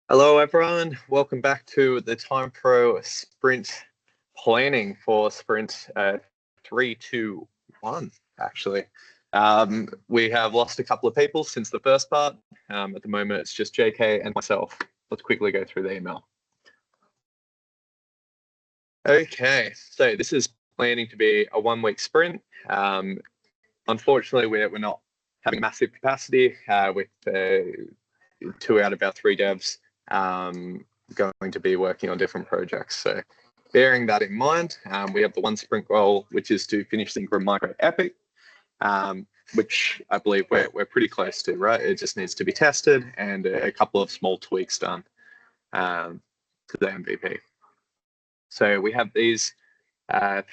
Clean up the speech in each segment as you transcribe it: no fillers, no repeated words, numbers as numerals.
Hello everyone, welcome back to the TimePro sprint planning for sprint 3, 2, 1 actually. We have lost a couple of people since the first part. At the moment it's just JK and myself. Let's quickly go through the email. Okay, so this is planning to be a 1 week sprint. Unfortunately, we're not having massive capacity with 2 out of our 3 devs going to be working on different projects. So bearing that in mind, we have the 1 sprint goal, which is to finish the Ingram Micro Epic, which I believe we're pretty close to, right? It just needs to be tested and a couple of small tweaks done to the MVP. So we have these 4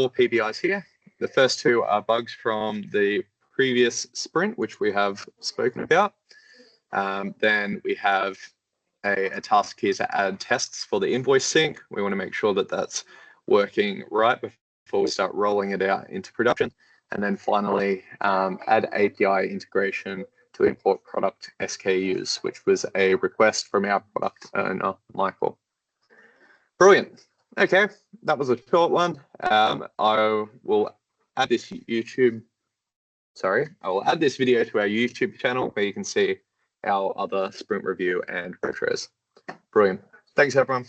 PBIs here. The first 2 are bugs from the previous sprint, which we have spoken about. Then we have a task here to add tests for the invoice sync. We want to make sure that that's working right before we start rolling it out into production. And then finally, add API integration to import product SKUs, which was a request from our product owner, Michael. Brilliant. Okay, that was a short one. I will add this video to our YouTube channel where you can see our other sprint review and retros. Brilliant. Thanks, everyone.